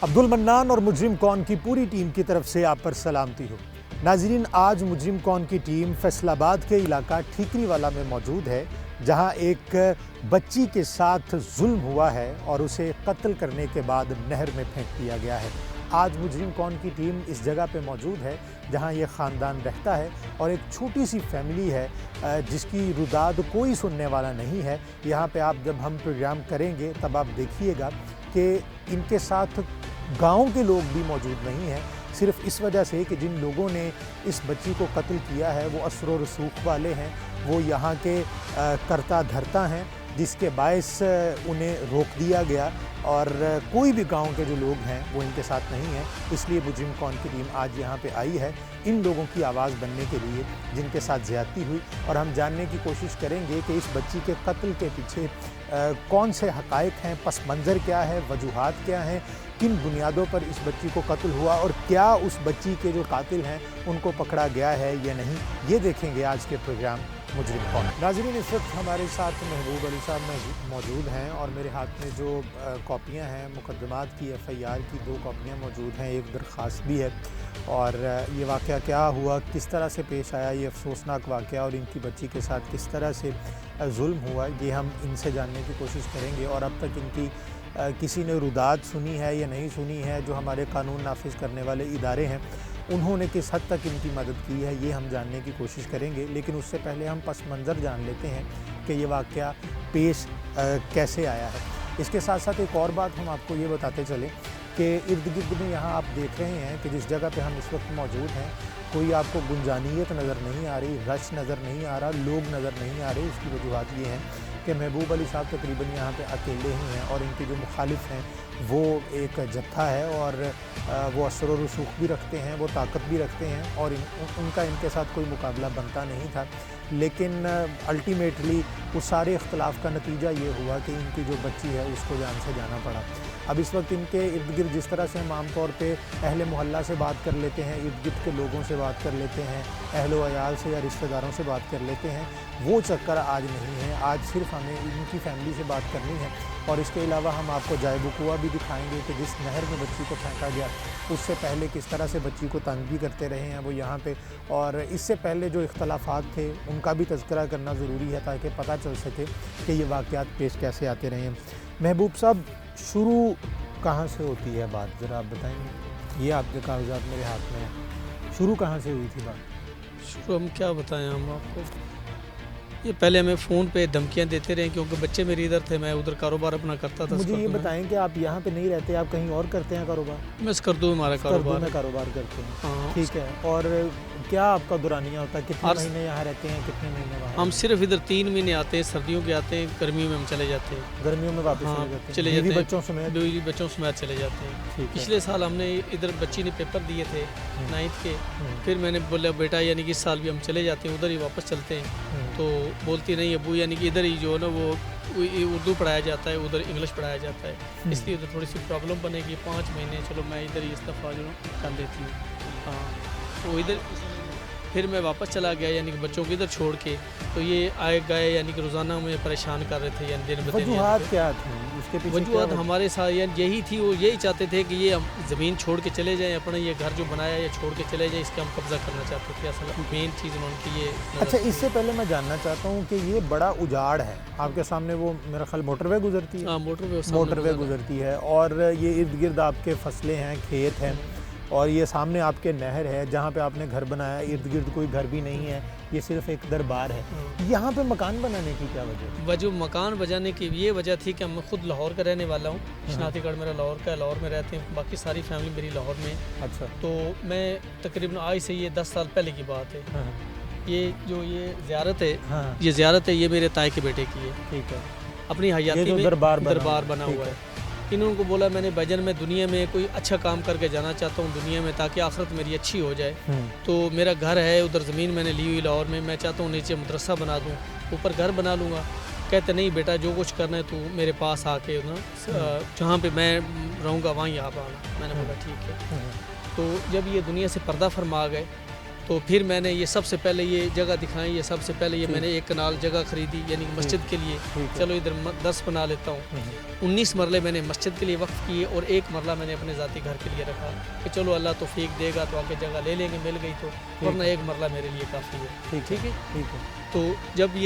عبد المنان اور مجرم کون کی پوری ٹیم کی طرف سے آپ پر سلامتی ہو۔ ناظرین، آج مجرم کون کی ٹیم فیصل آباد کے علاقہ ٹھیکری والا میں موجود ہے، جہاں ایک بچی کے ساتھ ظلم ہوا ہے اور اسے قتل کرنے کے بعد نہر میں پھینک دیا گیا ہے۔ آج مجرم کون کی ٹیم اس جگہ پہ موجود ہے جہاں یہ خاندان رہتا ہے اور ایک چھوٹی سی فیملی ہے جس کی رداد کوئی سننے والا نہیں ہے۔ یہاں پہ آپ جب ہم پروگرام کریں گے تب آپ دیکھیے گا کہ ان کے ساتھ گاؤں کے لوگ بھی موجود نہیں ہیں، صرف اس وجہ سے کہ جن لوگوں نے اس بچی کو قتل کیا ہے وہ اثر و رسوخ والے ہیں، وہ یہاں کے کرتا دھرتا ہیں، جس کے باعث انہیں روک دیا گیا اور کوئی بھی گاؤں کے جو لوگ ہیں وہ ان کے ساتھ نہیں ہیں۔ اس لیے مجرم کون کی ٹیم آج یہاں پہ آئی ہے ان لوگوں کی آواز بننے کے لیے جن کے ساتھ زیادتی ہوئی، اور ہم جاننے کی کوشش کریں گے کہ اس بچی کے قتل کے پیچھے کون سے حقائق ہیں، پس منظر کیا ہے، وجوہات کیا ہیں، کن بنیادوں پر اس بچی کو قتل ہوا اور کیا اس بچی کے جو قاتل ہیں ان کو پکڑا گیا ہے یا نہیں، یہ دیکھیں گے آج کے پروگرام مجرم کون۔ ناظرین، اس وقت ہمارے ساتھ محبوب علی صاحب موجود ہیں اور میرے ہاتھ میں جو کاپیاں ہیں مقدمات کی FIR کی 2 کاپیاں موجود ہیں، ایک درخواست بھی ہے، اور یہ واقعہ کیا ہوا، کس طرح سے پیش آیا یہ افسوسناک واقعہ اور ان کی بچی کے ساتھ کس طرح سے ظلم ہوا، یہ ہم ان سے جاننے کی کوشش کریں گے، اور اب تک ان کی کسی نے رداد سنی ہے یا نہیں سنی ہے، جو ہمارے قانون نافذ کرنے والے ادارے ہیں انہوں نے کس حد تک ان کی مدد کی ہے، یہ ہم جاننے کی کوشش کریں گے۔ لیکن اس سے پہلے ہم پس منظر جان لیتے ہیں کہ یہ واقعہ پیش کیسے آیا ہے۔ اس کے ساتھ ساتھ ایک اور بات ہم آپ کو یہ بتاتے چلیں کہ ارد گرد میں یہاں آپ دیکھ رہے ہیں کہ جس جگہ پہ ہم اس وقت موجود ہیں کوئی آپ کو گنجانیت نظر نہیں آ رہی، رش نظر نہیں آ رہا، لوگ نظر نہیں آ رہے۔ اس کی وجوہات یہ ہیں کہ محبوب علی صاحب تقریباً یہاں پہ اکیلے ہی ہیں اور ان کے جو مخالف ہیں وہ ایک جتھا ہے، اور وہ اثر و رسوخ بھی رکھتے ہیں، وہ طاقت بھی رکھتے ہیں، اور ان کا ان کے ساتھ کوئی مقابلہ بنتا نہیں تھا۔ لیکن الٹیمیٹلی اس سارے اختلاف کا نتیجہ یہ ہوا کہ ان کی جو بچی ہے اس کو جان سے جانا پڑا۔ اب اس وقت ان کے ارد گرد جس طرح سے ہم عام طور پہ اہل محلہ سے بات کر لیتے ہیں، ارد گرد کے لوگوں سے بات کر لیتے ہیں، اہل و عیال سے یا رشتہ داروں سے بات کر لیتے ہیں، وہ چکر آج نہیں ہے۔ آج صرف ہمیں ان کی فیملی سے بات کرنی ہے، اور اس کے علاوہ ہم آپ کو جائے وقوع بھی دکھائیں گے کہ جس نہر میں بچی کو پھینکا گیا اس سے پہلے کس طرح سے بچی کو تنگ بھی کرتے رہے ہیں وہ یہاں پہ، اور اس سے پہلے جو اختلافات تھے ان کا بھی تذکرہ کرنا ضروری ہے تاکہ پتہ چل سکے کہ یہ واقعات پیش کیسے آتے رہے ہیں۔ محبوب صاحب، شروع کہاں سے ہوتی ہے بات، ذرا آپ بتائیں گے؟ یہ آپ کے کاغذات میرے ہاتھ میں ہیں، شروع کہاں سے ہوئی تھی بات؟ شروع ہم کیا بتائیں ہم آپ کو، یہ پہلے ہمیں فون پہ دھمکیاں دیتے رہے کیونکہ بچے میرے ادھر تھے، میں ادھر کاروبار اپنا کرتا تھا۔ مجھے یہ بتائیں کہ آپ یہاں پہ نہیں رہتے، آپ کہیں اور کرتے ہیں کاروبار؟ میں اسکردو میں ہمارا کاروبار میں کاروبار کرتے ہیں، ہاں ٹھیک ہے۔ اور کیا آپ کا دورانیہ ہوتا ہے، کتنے مہینے یہاں رہتے ہیں، کتنے مہینے وہاں؟ ہم صرف ادھر 3 مہینے آتے ہیں، سردیوں کے آتے ہیں، گرمیوں میں ہم چلے جاتے ہیں، گرمیوں میں واپس چلے جاتے ہیں، بچوں سمیت؟ بیوی بچوں سمیت چلے جاتے ہیں۔ پچھلے سال ہم نے ادھر بچی نے پیپر دیے تھے 9th کے، پھر میں نے بولا بیٹا یعنی کہ اس سال بھی ہم چلے جاتے ہیں، ادھر ہی واپس چلتے ہیں، تو بولتی نہیں ابو، یعنی کہ ادھر ہی جو ہے نا وہ اردو پڑھایا جاتا ہے، ادھر انگلش پڑھایا جاتا ہے، اس لیے ادھر تھوڑی سی پرابلم بنے گی، 5 مہینے چلو میں ادھر ہی اس دفعہ جو کر دیتی ہوں۔ ہاں، تو ادھر پھر میں واپس چلا گیا، یعنی کہ بچوں کو ادھر چھوڑ کے، تو یہ آئے گئے یعنی کہ روزانہ میں پریشان کر رہے تھے، یعنی دن بدن۔ وجوہات کیا تھیں اس کے پیچھے؟ وجوہات ہمارے ساتھ یہی تھی، وہ یہی چاہتے تھے کہ یہ ہم زمین چھوڑ کے چلے جائیں، اپنا یہ گھر جو بنایا یہ چھوڑ کے چلے جائیں، اس کے ہم قبضہ کرنا چاہتے تھے، اصل مین چیز انہوں کی یہ۔ اچھا، اس سے پہلے میں جاننا چاہتا ہوں کہ یہ بڑا اجاڑ ہے، آپ کے سامنے وہ میرا خیال موٹر وے گزرتی ہے؟ ہاں، موٹر وے گزرتی ہے، اور یہ ارد گرد آپ کے فصلیں ہیں، کھیت ہیں، اور یہ سامنے آپ کے نہر ہے جہاں پہ آپ نے گھر بنایا، ارد گرد کوئی گھر بھی نہیں ہے، یہ صرف ایک دربار ہے۔ یہاں پہ مکان بنانے کی کیا وجہ؟ مکان بجانے کی یہ وجہ تھی کہ میں خود لاہور کا رہنے والا ہوں، شناختی کارڈ میرا لاہور کا ہے، لاہور میں رہتے ہیں، باقی ساری فیملی میری لاہور میں ہے۔ اچھا، تو میں تقریباً آج سے یہ 10 سال پہلے کی بات ہے، یہ جو یہ زیارت ہے یہ میرے تائی کے بیٹے کی ہے، ٹھیک ہے، اپنی حیاتی میں دربار بنا ہوا ہے۔ انہوں کو بولا میں نے بھجن میں دنیا میں کوئی اچھا کام کر کے جانا چاہتا ہوں دنیا میں، تاکہ آخرت میری اچھی ہو جائے، تو میرا گھر ہے ادھر، زمین میں نے لی ہوئی لاہور میں چاہتا ہوں نیچے مدرسہ بنا دوں، اوپر گھر بنا لوں گا۔ کہتے نہیں بیٹا، جو کچھ کرنا ہے تو میرے پاس آ کے نا جہاں پہ میں رہوں گا وہیں آپ آنا۔ میں نے بولا ٹھیک ہے۔ تو جب یہ دنیا سے پردہ فرما گئے تو پھر میں نے یہ سب سے پہلے یہ جگہ دکھائی، یہ سب سے پہلے یہ میں نے 1 کنال جگہ خریدی یعنی مسجد کے لیے، چلو ادھر 10 بنا لیتا ہوں۔ 19 مرلے میں نے مسجد کے لیے وقف کیے اور 1 مرلہ میں نے اپنے ذاتی گھر کے لیے رکھا کہ چلو اللہ توفیق دے گا تو آگے جگہ لے لیں گے، مل گئی تو، ورنہ 1 مرلہ میرے لیے کافی ہے۔ ٹھیک ہے۔ تو جب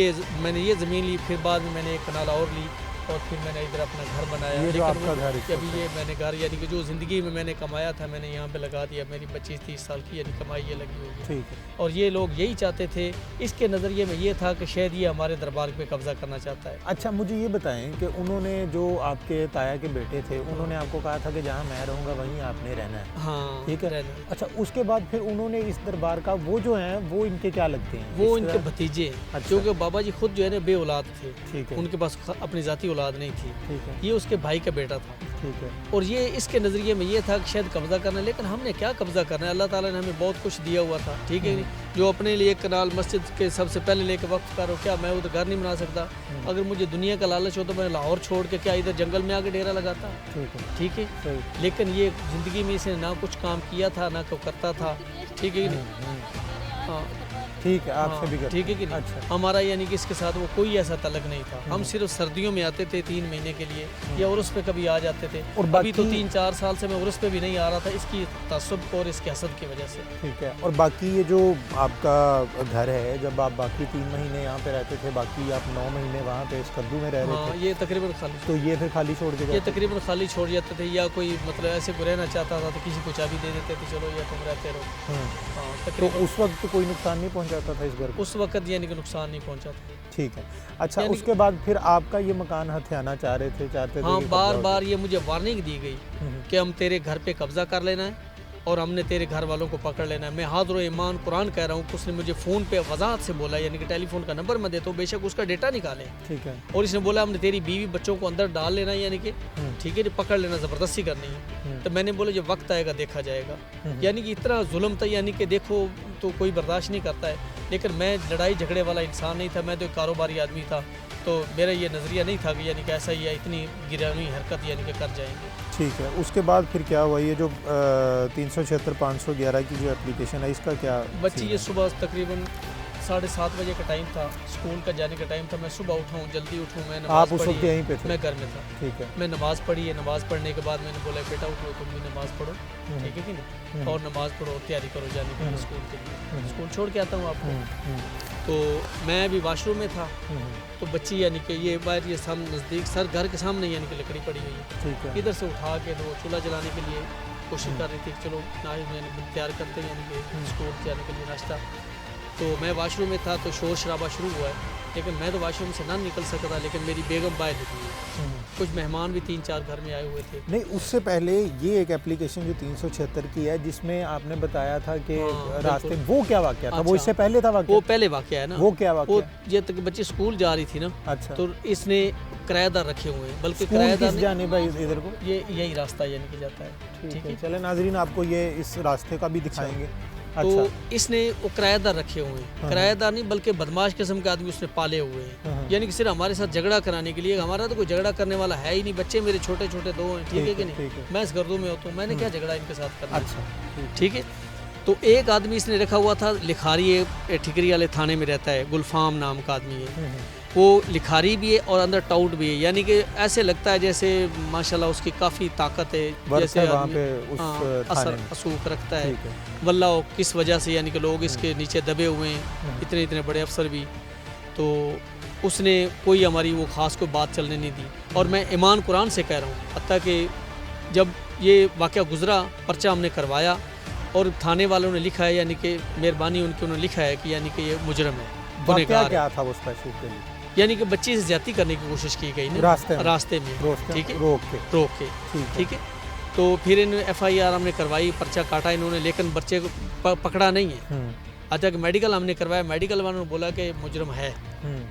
میں نے یہ زمین لی، پھر بعد میں نے 1 کنال اور لی اور پھر میں نے ادھر اپنا گھر بنایا۔ یہ جو آپ کا گھر ہے، ابھی یہ میں نے گھر یعنی کہ جو زندگی میں نے کمایا تھا میں نے یہاں پہ لگا دیا، میری 25-30 سال کی یعنی کمائی یہ لگی ہوئی ہے۔ ٹھیک ہے۔ اور یہ لوگ یہی چاہتے تھے، اس کے نظریے میں یہ تھا کہ شاید یہ ہمارے دربار پہ قبضہ کرنا چاہتا ہے۔ اچھا مجھے یہ بتائیں کہ انہوں نے جو آپ کے تایا کے بیٹے تھے انہوں نے آپ کو کہا تھا کہ جہاں میں رہوں گا وہیں آپ نے رہنا ہے؟ ہاں ٹھیک ہے۔ رہنا ہے۔ اچھا اس کے بعد پھر انہوں نے اس دربار کا وہ جو ہیں وہ ان کے کیا لگتے ہیں؟ وہ ان کے بھتیجے، کیونکہ بابا جی خود جو ہے نا بے اولاد تھے، ٹھیک ہے، ان کے پاس اپنی ذاتی اولاد نہیں تھی، ٹھیک ہے، یہ اس کے بھائی کا بیٹا تھا۔ ٹھیک ہے، اور یہ اس کے نظریے میں یہ تھا کہ شاید قبضہ کرنا ہے، لیکن ہم نے کیا قبضہ کرنا ہے، اللہ تعالیٰ نے ہمیں بہت کچھ دیا ہوا تھا، ٹھیک ہے، جو اپنے لیے 1 کنال مسجد کے سب سے پہلے لے کے وقف کرو، کیا میں ادھر گھر نہیں بنا سکتا؟ اگر مجھے دنیا کا لالچ ہو تو میں لاہور چھوڑ کے کیا ادھر جنگل میں آ کے ڈیرا لگاتا؟ ٹھیک ہے، صحیح، لیکن یہ زندگی میں اس نے نہ کچھ کام کیا تھا نہ کوئی کرتا تھا، ٹھیک ہے کہ نہیں؟ ہاں ٹھیک ہے، آپ سے بھی کرتے ہیں۔ ٹھیک ہے کہ نہیں؟ اچھا، ہمارا یعنی کہ اس کے ساتھ وہ کوئی ایسا تعلق نہیں تھا، ہم صرف سردیوں میں آتے تھے 3 مہینے کے لیے یا عرس پہ کبھی آ جاتے تھے، اور ابھی تو باقی 3-4 سال سے میں عرس پہ بھی نہیں آ رہا تھا، اس کی تعصب کو اور اس کے حسد کی وجہ سے۔ ٹھیک ہے۔ اور باقی یہ جو آپ کا گھر ہے، جب آپ باقی 3 مہینے یہاں پہ رہتے تھے، باقی آپ 9 مہینے وہاں پہ اس کدو میں رہ رہے ہاں تھے، یہ تقریباً خالی، تو یہ پھر خالی چھوڑ کے یہ جاتے؟ تقریباً خالی چھوڑ جاتے تھے، یا کوئی مطلب ایسے کوئی رہنا چاہتا تھا تو کسی کو چابی دے دیتے تھے، چلو یا تم رہتے رہو۔ ہاں تو تقریباً اس وقت کوئی نقصان نہیں پہنچاتا تھا اس گھر کو؟ اس وقت یعنی کہ نقصان نہیں پہنچا تھا۔ ٹھیک ہے۔ اچھا یعنی اس کے بعد پھر آپ کا یہ مکان ہتھیانا چاہتے تھے ہاں کہ بار قبضہ ہو بار یہ مجھے وارننگ دی گئی کہ ہم تیرے گھر پہ قبضہ کر لینا ہے اور ہم نے تیرے گھر والوں کو پکڑ لینا ہے۔ میں حاضر و ایمان قرآن کہہ رہا ہوں کہ اس نے مجھے فون پہ وضاحت سے بولا، یعنی کہ ٹیلی فون کا نمبر میں دیتا ہوں، بے شک اس کا ڈیٹا نکالیں، ٹھیک ہے، اور اس نے بولا ہم نے تیری بیوی بچوں کو اندر ڈال لینا ہے، یعنی کہ ٹھیک ہے پکڑ لینا، زبردستی کرنی ہے۔ تو میں نے بولا جب وقت آئے گا دیکھا جائے گا، یعنی کہ اتنا ظلم تھا، یعنی کہ دیکھو تو کوئی برداشت نہیں کرتا ہے، لیکن میں لڑائی جھگڑے والا انسان نہیں تھا، میں تو ایک کاروباری آدمی تھا، تو میرا یہ نظریہ نہیں تھا کہ یعنی کہ ایسا ہی اتنی گرانی حرکت یعنی کہ کر جائیں گے۔ ٹھیک ہے۔ اس کے بعد پھر کیا ہوا؟ یہ جو 376/511 کی جو اپلیکیشن ہے اس کا کیا؟ بچی یہ صبح تقریباً 7:30 بجے کا ٹائم تھا، اسکول کا جانے کا ٹائم تھا، میں صبح اٹھا ہوں، جلدی اٹھوں، میں آپ نماز اس وقت پڑھی، یہیں پہ تھے؟ میں گھر میں تھا، ٹھیک ہے، میں نماز پڑھی ہے، نماز پڑھنے کے بعد میں نے بولا بیٹا اٹھو تم بھی نماز پڑھو، ٹھیک ہے کہ نہیں، اور نماز پڑھو، تیاری کرو جانے کے لیے اسکول کے لیے، اسکول چھوڑ کے آتا ہوں آپ کو۔ تو میں ابھی واش روم میں تھا، تو بچی یعنی کہ یہ باہر یہ سام نزدیک سر گھر کے سامنے یعنی کہ لکڑی پڑی ہوئی ہے، ٹھیک ہے، ادھر سے اٹھا کے تو چولہا جلانے کے لیے کوشش کر رہی تھی کہ چلو میں نے تیار کرتے ہیں یعنی کہ اسکول جانے کے لیے ناشتہ۔ تو میں واش روم میں تھا تو شور شرابہ شروع ہوا ہے، لیکن میں تو واش روم سے نہ نکل سکتا، لیکن میری بیگم باہر نکلی ہے، کچھ مہمان بھی 3-4 گھر میں آئے ہوئے تھے۔ نہیں اس سے پہلے یہ ایک اپلیکیشن جو 376 کی ہے جس میں آپ نے بتایا تھا کہ راستے، وہ کیا واقعہ تھا؟ وہ اس سے پہلے تھا واقعہ؟ وہ پہلے واقعہ ہے نا، وہ کیا واقعہ؟ وہ یہ تک بچی اسکول جا رہی تھی نا، اچھا، تو اس نے کرایہ دار رکھے ہوئے ہیں، بلکہ اسکول کرایہ دار کس جانب ہے ادھر کو؟ یہی راستہ یعنی کہ جاتا ہے، ٹھیک ہے۔ چلیں ناظرین آپ کو یہ اس راستے کا بھی دکھائیں گے۔ تو اس نے وہ کرایہ دار رکھے ہوئے ہیں، کرایہ دار نہیں بلکہ بدماش قسم کے آدمی اس نے پالے ہوئے ہیں، یعنی کہ صرف ہمارے ساتھ جھگڑا کرانے کے لیے، ہمارا تو کوئی جھگڑا کرنے والا ہے ہی نہیں، بچے میرے چھوٹے چھوٹے 2 ہیں، ٹھیک ہے کہ نہیں، میں اس گردوں میں ہوتا ہوں، میں نے کیا جھگڑا ان کے ساتھ کرنا، ٹھیک ہے۔ تو ایک آدمی اس نے رکھا ہوا تھا لکھاری، ٹھکری والے تھانے میں رہتا ہے، گلفام نام کا آدمی ہے، وہ لکھاری بھی ہے اور اندر ٹاؤٹ بھی ہے، یعنی کہ ایسے لگتا ہے جیسے ماشاءاللہ اس کی کافی طاقت ہے، جیسے اثر اسوق رکھتا ہے، واللہ کس وجہ سے یعنی کہ لوگ اس کے نیچے دبے ہوئے ہیں، اتنے بڑے افسر بھی، تو اس نے کوئی ہماری وہ خاص کوئی بات چلنے نہیں دی، اور میں ایمان قرآن سے کہہ رہا ہوں، حتیٰ کہ جب یہ واقعہ گزرا پرچہ ہم نے کروایا اور تھانے والوں نے لکھا ہے، یعنی کہ مہربانی ان کی انہوں نے لکھا ہے کہ یعنی کہ یہ مجرم ہے، گنہگار کیا تھا اس پیسے کے لیے؟ یعنی کہ بچی سے زیادتی کرنے کی کوشش کی گئی نا راستے میں، ٹھیک ہے، روک کے، ٹھیک ہے۔ تو پھر ان FIR ہم نے کروائی، پرچہ کاٹا انہوں نے، لیکن بچے کو پکڑا نہیں ہے، اچھا کہ میڈیکل ہم نے کروایا، میڈیکل والوں نے بولا کہ مجرم ہے،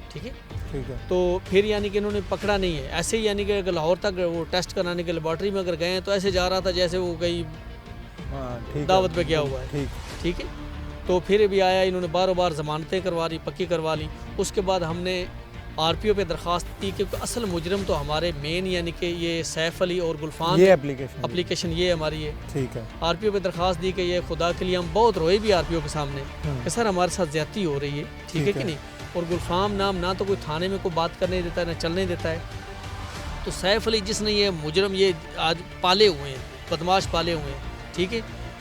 ٹھیک ہے، تو پھر یعنی کہ انہوں نے پکڑا نہیں ہے، ایسے ہی یعنی کہ اگر لاہور تک وہ ٹیسٹ کرانے کے لیبارٹری میں اگر گئے ہیں تو ایسے جا رہا تھا جیسے وہ کہیں دعوت پہ گیا ہوا ہے، ٹھیک ہے۔ تو پھر بھی آیا، انہوں نے بار ضمانتیں کروا لی، پکی کروا لی، اس کے بعد ہم نے RPO پہ درخواست دی کہ اصل مجرم تو ہمارے مین یعنی کہ یہ سیف علی اور گلفام یہ اپلیکیشن یہ ہماری ہے. ٹھیک ہے. RPO پہ درخواست دی کہ یہ خدا کے لیے ہم بہت روئے بھی RPO کے سامنے کہ سر ہمارے ساتھ زیادتی ہو رہی ہے, ٹھیک ہے کہ نہیں. اور گلفام نام نہ تو کوئی تھانے میں کوئی بات کرنے دیتا ہے نہ چلنے دیتا ہے. تو سیف علی جس نے یہ مجرم یہ آج پالے ہوئے ہیں, بدماش پالے ہوئے ہیں, ٹھیک ہے.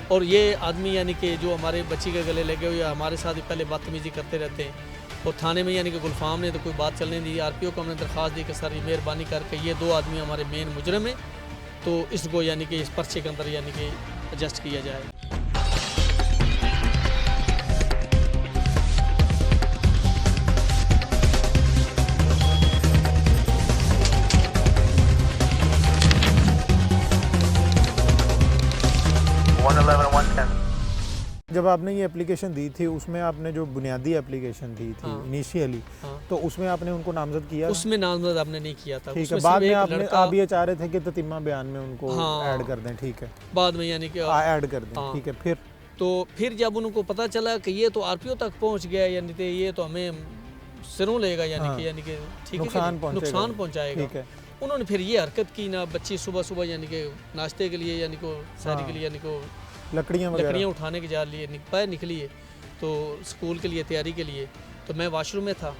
اور یہ آدمی یعنی کہ جو ہمارے بچی کے گلے لگے ہوئے ہمارے ساتھ پہلے بدتمیزی کرتے رہتے ہیں. اور تھانے میں یعنی کہ گلفام نے تو کوئی بات چلنے دی. RPO کو ہم نے درخواست دی کہ سر یہ مہربانی کر کے یہ 2 آدمی ہمارے مین مجرم ہیں, تو اس کو یعنی کہ اس پرچے کے اندر یعنی کہ ایڈجسٹ کیا جائے. جب آپ نے یہ اپلیکیشن دی تھی اس میں آپ نے جو بنیادی اپلیکیشن دی تھی انیشیلی, تو اس میں آپ نے ان کو نامزد کیا؟ اس میں نامزد آپ نے نہیں کیا تھا. ٹھیک ہے. بعد میں آپ یہ چاہ رہے تھے کہ تتمہ بیان میں ان کو ایڈ کر دیں. ٹھیک ہے. بعد میں یعنی کہ ایڈ کر دیں. ٹھیک ہے. پھر جب ان کو پتہ چلا کہ یہ تو RPO تک پہنچ گیا یعنی کہ یہ تو ہمیں سروں لے گا یعنی کہ ٹھیک ہے نقصان پہنچائے گا, انہوں نے پھر یہ حرکت کی نا. بچی صبح یعنی کہ ناشتے کے لیے یعنی کہ سحری کے لیے یعنی کہ لکڑیاں اٹھانے کے جا لیے نکلی ہے تو اسکول کے لیے تیاری کے لیے. تو میں واش روم میں تھا,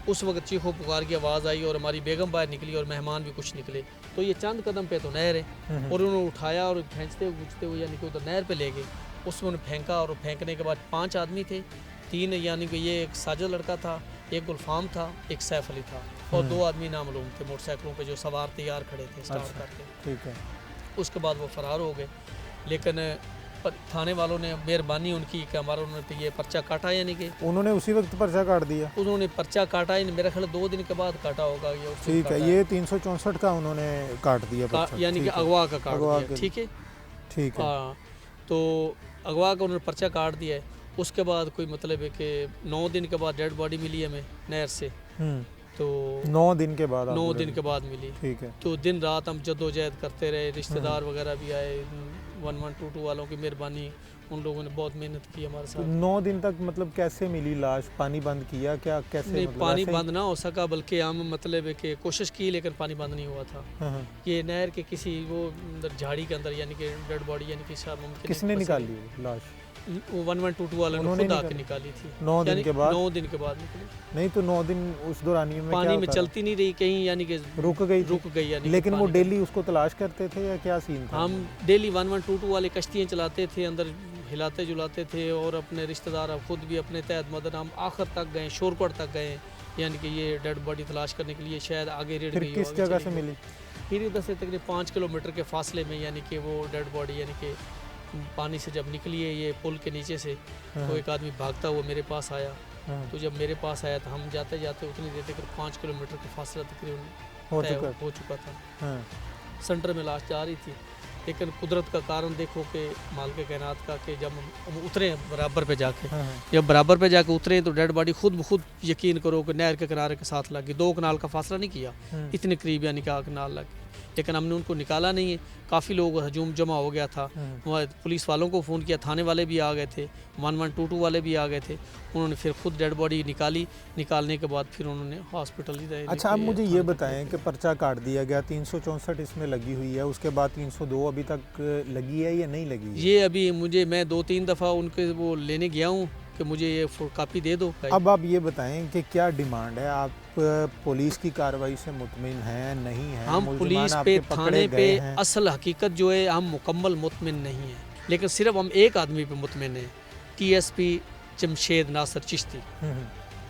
اس وقت چیخو پکار کی آواز آئی اور ہماری بیگم باہر نکلی اور مہمان بھی کچھ نکلے. تو یہ چند قدم پہ تو نہر ہے, اور انہوں نے اٹھایا اور کھینچتے ہوئے یعنی کہ ادھر نہر پہ لے گئے. اس میں انہیں پھینکا اور پھینکنے کے بعد 5 آدمی تھے. 3 یعنی کہ یہ ایک ساجد لڑکا تھا, ایک گلفام تھا, ایک سیف علی تھا, اور 2 آدمی نامعلوم تھے موٹر سائیکلوں پہ جو سوار تیار کھڑے تھے اسٹارٹ کر کے. ٹھیک ہے. اس کے بعد وہ فرار ہو گئے. لیکن تھانے والوں نے مہربانی ان کی کہ ہمارا انہوں نے یہ پرچہ کاٹا, یعنی کہ انہوں نے اسی وقت پرچہ کاٹ دیا. انہوں نے پرچہ کاٹا میرا خیال 2 دن کے بعد کاٹا ہوگا. ٹھیک ہے. یہ 364 کا انہوں نے کاٹ دیا یعنی کہ اغوا کا کاٹ دیا. ٹھیک ہے. ٹھیک ہے. تو اغوا کا انہوں نے پرچہ کاٹ دیا ہے. اس کے بعد کوئی مطلب ہے کہ 9 دن کے بعد ڈیڈ باڈی ملی ہمیں نہر سے. تو 9 دن کے بعد ملی. ٹھیک ہے. تو دن رات ہم جدوجہد کرتے رہے, رشتہ دار وغیرہ بھی آئے, 1122 والوں کی مہربانی, ان لوگوں نے بہت محنت کی ہمارے ساتھ. 9 دن تک مطلب کیسے ملی لاش؟ پانی بند کیا کیا؟ کیسے؟ نہیں, پانی بند نہ ہو سکا, بلکہ ہم مطلب ہے کہ کوشش کی لیکن پانی بند نہیں ہوا تھا. یہ نہر کے کسی وہ جھاڑی کے اندر یعنی کہ ڈیڈ باڈی یعنی کہ شاید ممکن کس نے نکالی لاش؟ 1122 والوں نے خود آ کے نکالی تھی. 9 دن کے بعد 9 دن کے بعد نکلی. نہیں تو 9 دن اس دورانیے میں پانی میں چلتی نہیں رہی کہیں, یعنی کہ رک گئی. یعنی لیکن وہ ڈیلی اس کو تلاش کرتے تھے یا کیا سین تھا؟ ہم ڈیلی 1122 والے کشتیاں چلاتے تھے, اندر ہلاتے جلاتے تھے, اور اپنے رشتہ دار خود بھی اپنے تحت مدد ہم آخر تک گئے, شورکوٹ تک گئے, یعنی کہ یہ ڈیڈ باڈی تلاش کرنے کے لیے. شاید آگے ریڈ گئی. کس جگہ سے ملی؟ پھر ادھر سے تقریباً 5 کلومیٹر کے فاصلے میں, یعنی کہ وہ ڈیڈ باڈی یعنی کہ پانی سے جب نکلی ہے یہ پل کے نیچے سے, تو ایک آدمی بھاگتا ہوا میرے پاس آیا. تو جب میرے پاس آیا تو ہم جاتے اتنی دیر تک 5 کلومیٹر کا فاصلہ تقریباً ہو چکا تھا. سینٹر میں لاش جا رہی تھی, لیکن قدرت کا کارن دیکھو کہ مالک کائنات کا, کہ جب ہم اترے برابر پہ جا کے اترے تو ڈیڈ باڈی خود بخود یقین کرو کہ نہر کے کنارے کے ساتھ لگی. 2 کنال کا فاصلہ نہیں کیا, اتنے قریب یعنی کہ کنال لگ گئی. لیکن ہم نے ان کو نکالا نہیں ہے. کافی لوگ ہجوم جمع ہو گیا تھا. پولیس والوں کو فون کیا, تھانے والے بھی آ گئے تھے, 1122 والے بھی آ گئے تھے. انہوں نے پھر خود ڈیڈ باڈی نکالنے کے بعد پھر انہوں نے ہاسپٹل. اچھا, اب مجھے یہ بتائیں کہ پرچہ کاٹ دیا گیا, 364 اس میں لگی ہوئی ہے, اس کے بعد 302 ابھی تک لگی ہے یا نہیں لگی؟ یہ ابھی میں 2-3 دفعہ ان کے وہ لینے گیا ہوں کہ مجھے یہ کاپی دے دو. اب آپ یہ بتائیں کہ کیا ڈیمانڈ ہے؟ آپ پولیس کی کارروائی سے مطمئن ہیں نہیں ہیں؟ ہم پولیس پہ, تھانے پہ اصل حقیقت جو ہے ہم مکمل مطمئن نہیں ہیں, لیکن صرف ہم ایک آدمی پہ مطمئن ہیں, TSP جمشید ناصر چشتی.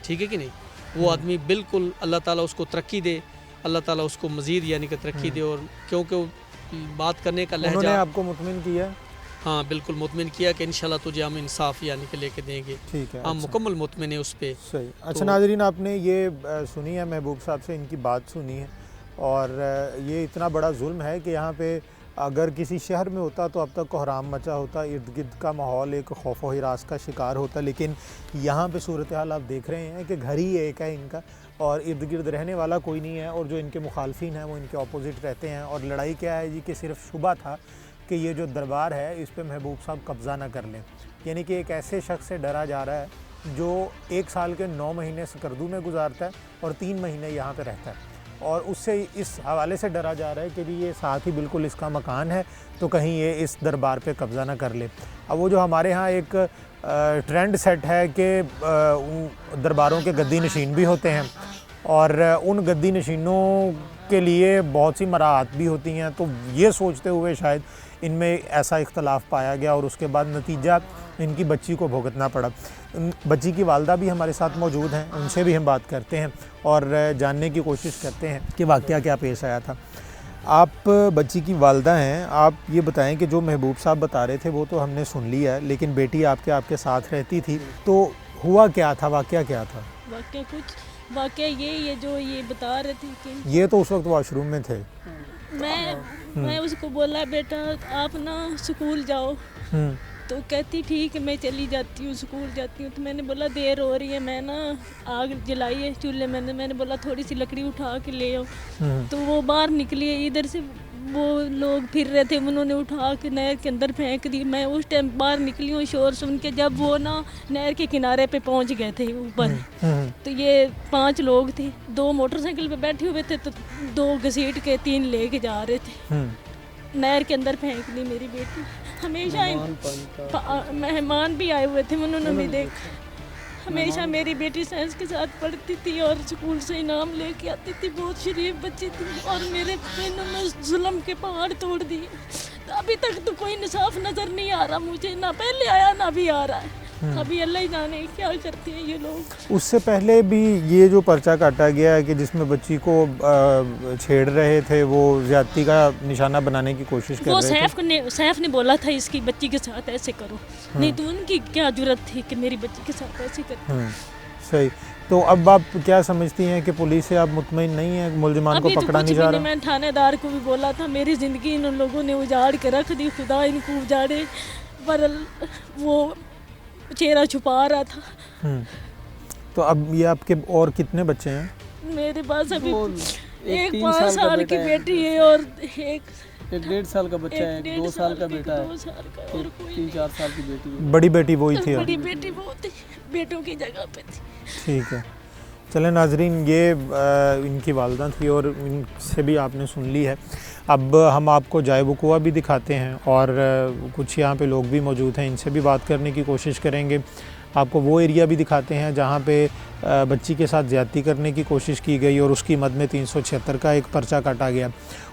ٹھیک ہے کہ نہیں؟ وہ آدمی بالکل, اللہ تعالیٰ اس کو ترقی دے, اللہ تعالیٰ اس کو مزید یعنی کہ ترقی دے. اور کیونکہ بات کرنے کا لہجہ, انہوں نے آپ کو مطمئن کیا؟ ہاں بالکل مطمئن کیا کہ انشاءاللہ تجھے ہم انصاف یعنی کہ لے کے دیں گے. ٹھیک ہے. ہم مکمل مطمئن ہیں اس پہ. صحیح. اچھا ناظرین, آپ نے یہ سنی ہے, محبوب صاحب سے ان کی بات سنی ہے, اور یہ اتنا بڑا ظلم ہے کہ یہاں پہ اگر کسی شہر میں ہوتا تو اب تک کوحرام مچا ہوتا, ارد گرد کا ماحول ایک خوف و ہراس کا شکار ہوتا. لیکن یہاں پہ صورتحال آپ دیکھ رہے ہیں کہ گھر ہی ایک ہے ان کا, اور ارد گرد رہنے والا کوئی نہیں ہے, اور جو ان کے مخالفین ہیں وہ ان کے اپوزٹ رہتے ہیں. اور لڑائی کیا ہے جی, کہ صرف شبہ تھا کہ یہ جو دربار ہے اس پہ محبوب صاحب قبضہ نہ کر لیں. یعنی کہ ایک ایسے شخص سے ڈرا جا رہا ہے جو 1 سال کے 9 مہینے سکردو میں گزارتا ہے اور 3 مہینے یہاں پہ رہتا ہے، اور اس سے اس حوالے سے ڈرا جا رہا ہے کہ یہ ساتھ ہی بالکل اس کا مکان ہے تو کہیں یہ اس دربار پہ قبضہ نہ کر لے۔ اب وہ جو ہمارے ہاں ایک ٹرینڈ سیٹ ہے کہ درباروں کے گدی نشین بھی ہوتے ہیں، اور ان گدی نشینوں کے لیے بہت سی مراعات بھی ہوتی ہیں، تو یہ سوچتے ہوئے شاید ان میں ایسا اختلاف پایا گیا اور اس کے بعد نتیجہ ان کی بچی کو بھگتنا پڑا۔ بچی کی والدہ بھی ہمارے ساتھ موجود ہیں، ان سے بھی ہم بات کرتے ہیں اور جاننے کی کوشش کرتے ہیں کہ واقعہ کیا پیش آیا تھا۔ آپ بچی کی والدہ ہیں، آپ یہ بتائیں کہ جو محبوب صاحب بتا رہے تھے وہ تو ہم نے سن لیا ہے، لیکن بیٹی آپ کے ساتھ رہتی تھی، تو ہوا کیا تھا، واقعہ کیا تھا؟ واقعہ یہ جو یہ بتا رہے تھے کہ یہ تو اس وقت واش روم میں تھے۔ میں اس کو بولا بیٹا آپ نا اسکول جاؤ، تو کہتی ٹھیک ہے میں چلی جاتی ہوں، اسکول جاتی ہوں۔ تو میں نے بولا دیر ہو رہی ہے، میں نا آگ جلائی ہے چولہے میں نے بولا تھوڑی سی لکڑی اٹھا کے لے آؤ، تو وہ باہر نکلی ہے، ادھر سے وہ لوگ پھر رہے تھے، انہوں نے اٹھا کے نہر کے اندر پھینک دی۔ میں اس ٹائم باہر نکلی ہوں شور سن کے، جب وہ نا نہر کے کنارے پہ پہنچ گئے تھے اوپر، تو یہ 5 لوگ تھے، 2 موٹر سائیکل پہ بیٹھے ہوئے تھے، تو 2 گھسیٹ کے 3 لے کے جا رہے تھے، نہر کے اندر پھینک دی میری بیٹی۔ ہمیشہ مہمان بھی آئے ہوئے تھے، انہوں نے بھی دیکھا۔ ہمیشہ میری بیٹی سائنس کے ساتھ پڑھتی تھی اور اسکول سے انعام لے کے آتی تھی، بہت شریف بچی تھی، اور میرے بہنوں نے ظلم کے پہاڑ توڑ دیے۔ ابھی تک تو کوئی انصاف نظر نہیں آ رہا مجھے، نہ پہلے آیا نہ بھی آ رہا ہے۔ ابھی اللہ ہی جانے کیا کرتے ہیں یہ لوگ۔ اس سے پہلے بھی یہ جو پرچہ کاٹا گیا ہے کہ جس میں بچی کو چھیڑ رہے تھے، وہ زیادتی کا نشانہ بنانے کی کوشش کر رہے تھے، سیف نے بولا تھا اس کی بچی کے ساتھ ایسے کرو، نہیں تو ان کی کیا جرت تھی کہ میری بچی کے ساتھ ایسے کرو۔ صحیح۔ تو اب آپ کیا سمجھتی ہیں کہ پولیس سے آپ مطمئن نہیں ہیں، ملزمان کو پکڑا نہیں جا رہا؟ میں تھانے دار کو بھی بولا تھا، میری زندگی ان لوگوں نے اجاڑ کے رکھ دی، خدا ان کو اجاڑے، پر وہ چہرہ چھپا رہا تھا۔ تو اب یہ آپ کے اور کتنے بچے ہیں؟ میرے پاس ابھی ایک 5 سال کی بیٹی ہے اور ایک 1.5 سال کا بچہ ہے، 2 سال کا بیٹا ہے، 3-4 سال کی بیٹی ہے۔ بڑی بیٹی وہی تھی؟ بڑی بیٹی وہ تھی، بیٹوں کی جگہ پہ تھی۔ ٹھیک ہے، چلیں ناظرین، یہ ان کی والدہ تھی اور ان سے بھی آپ نے سن لی ہے۔ اب ہم آپ کو جائے وقوع بھی دکھاتے ہیں اور کچھ یہاں پہ لوگ بھی موجود ہیں، ان سے بھی بات کرنے کی کوشش کریں گے۔ آپ کو وہ ایریا بھی دکھاتے ہیں جہاں پہ بچی کے ساتھ زیادتی کرنے کی کوشش کی گئی اور اس کی مد میں 376 کا ایک پرچہ کاٹا گیا۔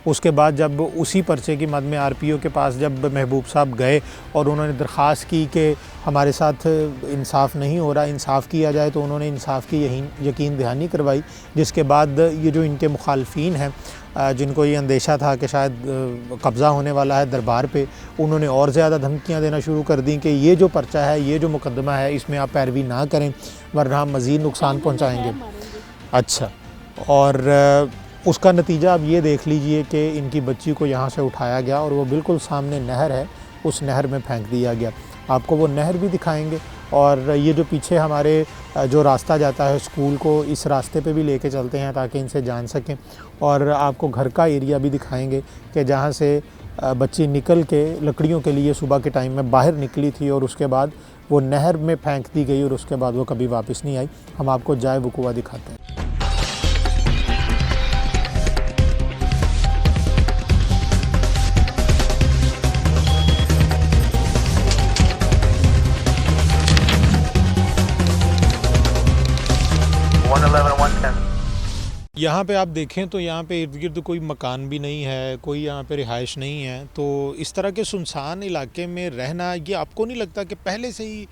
اس کے بعد جب اسی پرچے کی مد میں RPO کے پاس جب محبوب صاحب گئے اور انہوں نے درخواست کی کہ ہمارے ساتھ انصاف نہیں ہو رہا، انصاف کیا جائے، تو انہوں نے انصاف کی یقین دہانی کروائی، جس کے بعد یہ جو ان کے مخالفین ہیں جن کو یہ اندیشہ تھا کہ شاید قبضہ ہونے والا ہے دربار پہ، انہوں نے اور زیادہ دھمکیاں دینا شروع کر دیں کہ یہ جو پرچہ ہے، یہ جو مقدمہ ہے، اس میں آپ پیروی نہ کریں ورنہ ہم مزید نقصان پہنچائیں گے۔ اچھا، اور اس کا نتیجہ اب یہ دیکھ لیجئے کہ ان کی بچی کو یہاں سے اٹھایا گیا اور وہ بالکل سامنے نہر ہے، اس نہر میں پھینک دیا گیا۔ آپ کو وہ نہر بھی دکھائیں گے اور یہ جو پیچھے ہمارے جو راستہ جاتا ہے اسکول کو، اس راستے پہ بھی لے کے چلتے ہیں تاکہ ان سے جان سکیں، اور آپ کو گھر کا ایریا بھی دکھائیں گے کہ جہاں سے بچی نکل کے لکڑیوں کے لیے صبح کے ٹائم میں باہر نکلی تھی اور اس کے بعد وہ نہر میں پھینک دی گئی اور اس کے بعد وہ کبھی واپس نہیں آئی۔ ہم آپ کو جائے وقوع دکھاتے ہیں۔ یہاں پہ آپ دیکھیں تو یہاں پہ ارد گرد کوئی مکان بھی نہیں ہے، کوئی یہاں پہ رہائش نہیں ہے، تو اس طرح کے سنسان علاقے میں رہنا، یہ آپ کو نہیں لگتا کہ پہلے سے ہی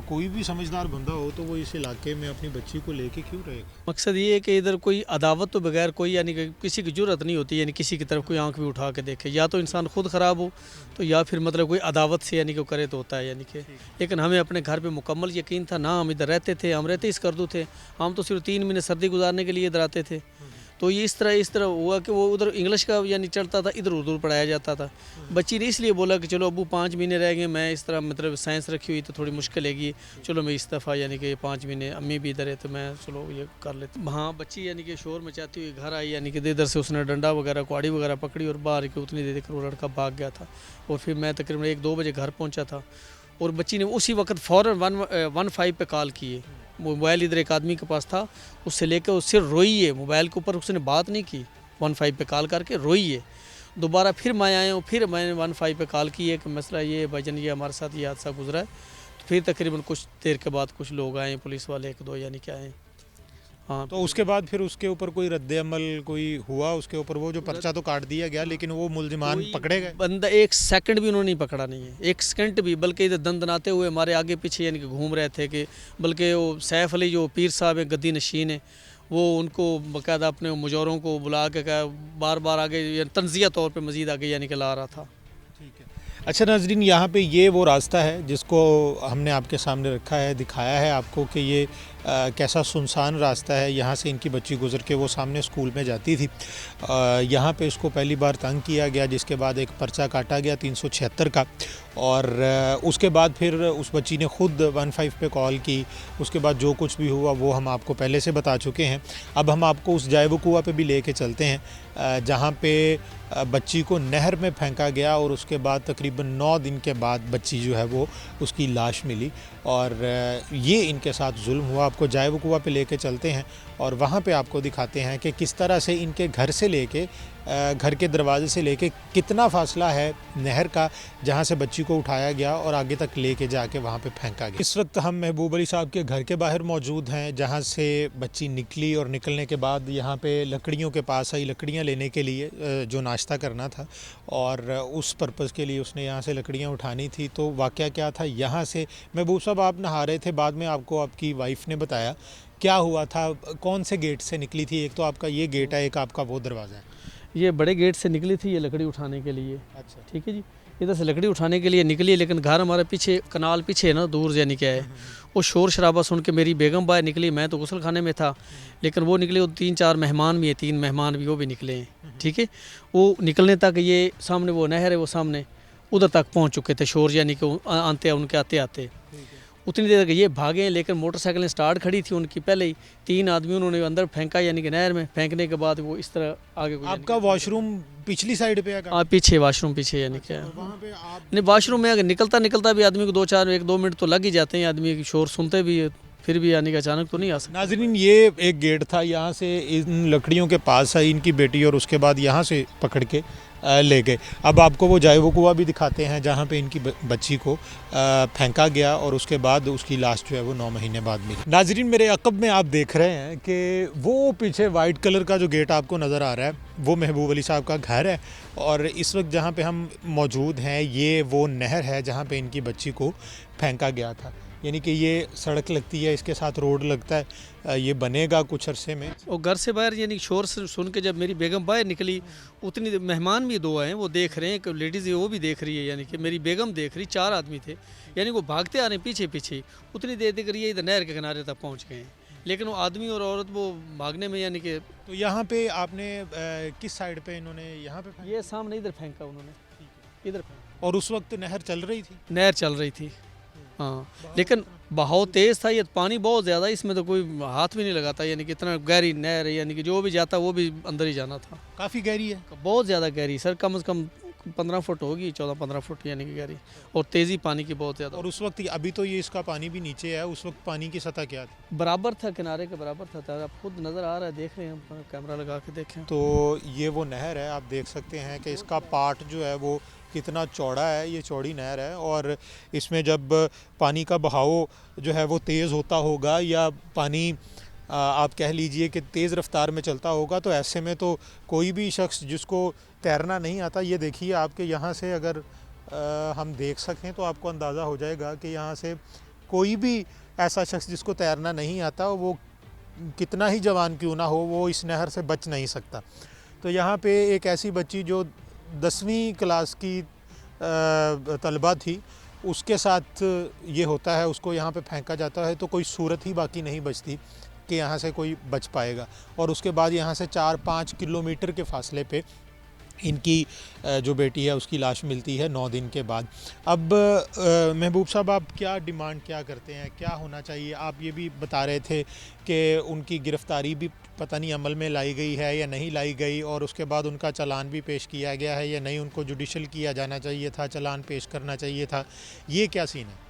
کوئی بھی سمجھدار بندہ ہو تو وہ اس علاقے میں اپنی بچی کو لے کے کیوں رہے گا؟ مقصد یہ ہے کہ ادھر کوئی عداوت تو بغیر کوئی یعنی کہ کسی کی جرت نہیں ہوتی، یعنی کسی کی طرف کوئی آنکھ بھی اٹھا کے دیکھے، یا تو انسان خود خراب ہو تو یا پھر مطلب کوئی عداوت سے یعنی کہ کرے تو ہوتا ہے یعنی کہ، لیکن ہمیں اپنے گھر پہ مکمل یقین تھا، نہ ہم ادھر رہتے تھے، ہم رہتے اس کردو تھے، ہم تو صرف 3 مہینے سردی گزارنے کے لیے ادھر آتے تھے، تو یہ اس طرح ہوا کہ وہ ادھر انگلش کا یعنی چلتا تھا، ادھر اردو پڑھایا جاتا تھا۔ بچی نے اس لیے بولا کہ چلو ابو 5 مہینے رہ گئے، میں اس طرح مطلب سائنس رکھی ہوئی تو تھوڑی مشکل ہے گی، چلو میں اس دفعہ یعنی کہ 5 مہینے امی بھی ادھر ہے تو میں چلو یہ کر لیتا ہوں۔ ہاں، بچی یعنی کہ شور مچاتی ہوئی گھر آئی، یعنی کہ ادھر سے اس نے ڈنڈا وغیرہ کوڑی وغیرہ پکڑی اور باہر کے اتنی دیر تک وہ لڑکا بھاگ گیا تھا، اور پھر میں تقریباً 1-2 بجے گھر پہنچا تھا، اور بچی نے اسی وقت فوراً 115 پہ کال کی ہے. موبائل ادھر ایک آدمی کے پاس تھا, اس سے لے کے اس سے روئی ہے, موبائل کے اوپر اس نے بات نہیں کی, 15 پہ کال کر کے روئی ہے. دوبارہ پھر میں آیا ہوں, پھر میں نے 15 پہ کال کی ہے کہ مسئلہ یہ ہے بھائی جان, یہ ہمارے ساتھ یہ حادثہ گزرا ہے. تو پھر تقریباً کچھ دیر کے بعد کچھ لوگ آئے, پولیس والے 1-2 یعنی کہ آئے. ہاں, تو اس کے بعد پھر اس کے اوپر کوئی رد عمل کوئی ہوا اس کے اوپر؟ وہ جو پرچہ تو کاٹ دیا گیا لیکن وہ ملزمان پکڑے گئے؟ بندہ 1 سیکنڈ بھی انہوں نے نہیں پکڑا نہیں ہے, 1 سیکنڈ بھی, بلکہ ادھر دندناتے ہوئے ہمارے آگے پیچھے یعنی کہ گھوم رہے تھے. کہ بلکہ وہ سیف علی جو پیر صاحب ہیں گدی نشین ہیں, وہ ان کو باقاعدہ اپنے مجوروں کو بلا کے کہا بار بار آگے تنزیہ طور پہ مزید آگے یعنی کہ لا رہا تھا. ٹھیک ہے. اچھا ناظرین, یہاں پہ یہ وہ راستہ ہے جس کو ہم نے آپ کے سامنے رکھا ہے, دکھایا ہے آپ کو کہ یہ کیسا سنسان راستہ ہے. یہاں سے ان کی بچی گزر کے وہ سامنے اسکول میں جاتی تھی. یہاں پہ اس کو پہلی بار تنگ کیا گیا, جس کے بعد ایک پرچہ کاٹا گیا 376 کا, اور اس کے بعد پھر اس بچی نے خود 15 پہ کال کی. اس کے بعد جو کچھ بھی ہوا وہ ہم آپ کو پہلے سے بتا چکے ہیں. اب ہم آپ کو اس جائے وقوع پہ بھی لے کے چلتے ہیں جہاں پہ بچی کو نہر میں پھینکا گیا, اور اس کے بعد تقریباً 9 دن کے بعد بچی جو ہے وہ اس کی لاش ملی, اور یہ ان کے ساتھ ظلم ہوا. آپ کو جائے وقوع پہ لے کے چلتے ہیں اور وہاں پہ آپ کو دکھاتے ہیں کہ کس طرح سے ان کے گھر سے لے کے گھر کے دروازے سے لے کے کتنا فاصلہ ہے نہر کا جہاں سے بچی کو اٹھایا گیا اور آگے تک لے کے جا کے وہاں پہ پھینکا گیا. اس وقت ہم محبوب علی صاحب کے گھر کے باہر موجود ہیں جہاں سے بچی نکلی, اور نکلنے کے بعد یہاں پہ لکڑیوں کے پاس آئی لکڑیاں لینے کے لیے جو ناشتہ کرنا تھا, اور اس پرپز کے لیے اس نے یہاں سے لکڑیاں اٹھانی تھی. تو واقعہ کیا تھا, یہاں سے محبوب صاحب آپ نہا رہے تھے, بعد میں آپ کو آپ کی وائف نے بتایا کیا ہوا تھا, کون سے گیٹ سے نکلی تھی؟ ایک تو آپ کا یہ گیٹ ہے, ایک آپ کا وہ دروازہ ہے. یہ بڑے گیٹ سے نکلی تھی یہ لکڑی اٹھانے کے لیے. اچھا, ٹھیک ہے جی, ادھر سے لکڑی اٹھانے کے لیے نکلی, لیکن گھر ہمارے پیچھے کنال پیچھے ہے نا دور, یعنی کیا ہے وہ شور شرابہ سن کے میری بیگم باہر نکلی, میں تو غسل خانے میں تھا, لیکن وہ نکلے, وہ 3-4 مہمان بھی ہیں, 3 مہمان بھی وہ بھی نکلے ہیں. ٹھیک ہے, وہ نکلنے تک یہ سامنے وہ نہر ہے, وہ سامنے ادھر تک پہنچ چکے تھے شور, یعنی کہ آتے ان کے آتے اتنی دیر تک یہ بھاگے, لیکن موٹر سائیکلیں سٹارٹ کھڑی تھی ان کی پہلے ہی. 3 آدمی انہوں نے اندر پھینکا یعنی کہ نہر میں, پھینکنے کے بعد وہ اس طرح آگے. آپ کا واش روم پچھلی سائیڈ پہ ہے؟ پیچھے, واش روم پیچھے, یعنی کہ وہاں پہ آپ نہیں, واش روم میں اگر نکلتا بھی آدمی کو 1-2 منٹ تو لگ ہی جاتے ہیں, آدمی کی شور سنتے بھی, پھر بھی یعنی کہ اچانک تو نہیں آ سکتا. ناظرین, یہ ایک گیٹ تھا, یہاں سے ان لکڑیوں کے پاس آئی ان کی بیٹی, اور اس کے بعد یہاں سے پکڑ کے لے گئے. اب آپ کو وہ جائے وقوع بھی دکھاتے ہیں جہاں پہ ان کی بچی کو پھینکا گیا, اور اس کے بعد اس کی لاش جو ہے وہ 9 مہینے بعد ملی. ناظرین, میرے عقب میں آپ دیکھ رہے ہیں کہ وہ پیچھے وائٹ کلر کا جو گیٹ آپ کو نظر آ رہا ہے وہ محبوب علی صاحب کا گھر ہے, اور اس وقت جہاں پہ ہم موجود ہیں یہ وہ نہر ہے جہاں پہ ان کی بچی کو پھینکا گیا تھا. یعنی کہ یہ سڑک لگتی ہے, اس کے ساتھ روڈ لگتا ہے, یہ بنے گا کچھ عرصے میں. اور گھر سے باہر یعنی شور سن کے جب میری بیگم باہر نکلی, اتنی مہمان بھی 2 ہیں, وہ دیکھ رہے ہیں کہ لیڈیز وہ بھی دیکھ رہی ہے, یعنی کہ میری بیگم دیکھ رہی, 4 آدمی تھے, یعنی وہ بھاگتے آ رہے ہیں پیچھے. اتنی دیر دیکھ رہی ہے ادھر نہر کے کنارے تک پہنچ گئے ہیں, لیکن وہ آدمی اور عورت وہ بھاگنے میں یعنی کہ. تو یہاں پہ آپ نے کس سائڈ پہ انہوں نے یہاں پہ یہ سامنے ادھر پھینکا انہوں نے, ادھر پھینکا, اور اس وقت نہر چل رہی تھی؟ نہر چل رہی تھی ہاں, لیکن بہت تیز تھا, یہ پانی بہت زیادہ, اس میں تو کوئی ہاتھ بھی نہیں لگاتا, یعنی کہ اتنا گہری نہر ہے, یعنی کہ جو بھی جاتا وہ بھی اندر ہی جانا تھا. کافی گہری ہے؟ بہت زیادہ گہری سر, کم از کم 15 فٹ ہوگی, 14-15 فٹ یعنی کہ گہری, اور تیزی پانی کی بہت زیادہ. اور اس وقت ابھی تو یہ اس کا پانی بھی نیچے ہے, اس وقت پانی کی سطح کیا تھی؟ برابر تھا, کنارے کے برابر تھا, آپ خود نظر آ رہا ہے, دیکھ رہے ہیں, کیمرہ لگا کے دیکھیں. تو یہ وہ نہر ہے, آپ دیکھ سکتے ہیں کہ اس کا پارٹ جو ہے وہ کتنا چوڑا ہے, یہ چوڑی نہر ہے, اور اس میں جب پانی کا بہاؤ جو ہے وہ تیز ہوتا ہوگا, یا پانی آپ کہہ لیجئے کہ تیز رفتار میں چلتا ہوگا, تو ایسے میں تو کوئی بھی شخص جس کو تیرنا نہیں آتا, یہ دیکھیے آپ کے یہاں سے اگر ہم دیکھ سکیں تو آپ کو اندازہ ہو جائے گا کہ یہاں سے کوئی بھی ایسا شخص جس کو تیرنا نہیں آتا, وہ کتنا ہی جوان کیوں نہ ہو, وہ اس نہر سے بچ نہیں سکتا. تو یہاں پہ ایک ایسی بچی جو 10ویں کلاس کی طلبہ تھی, اس کے ساتھ یہ ہوتا ہے, اس کو یہاں پہ پھینکا جاتا ہے, تو کوئی صورت ہی باقی نہیں بچتی کہ یہاں سے کوئی بچ پائے گا. اور اس کے بعد یہاں سے 4-5 کلومیٹر کے فاصلے پہ ان کی جو بیٹی ہے اس کی لاش ملتی ہے 9 دن کے بعد. اب محبوب صاحب, آپ کیا ڈیمانڈ کیا کرتے ہیں, کیا ہونا چاہیے؟ آپ یہ بھی بتا رہے تھے کہ ان کی گرفتاری بھی پتہ نہیں عمل میں لائی گئی ہے یا نہیں لائی گئی, اور اس کے بعد ان کا چلان بھی پیش کیا گیا ہے یا نہیں, ان کو جوڈیشل کیا جانا چاہیے تھا, چلان پیش کرنا چاہیے تھا, یہ کیا سین ہے؟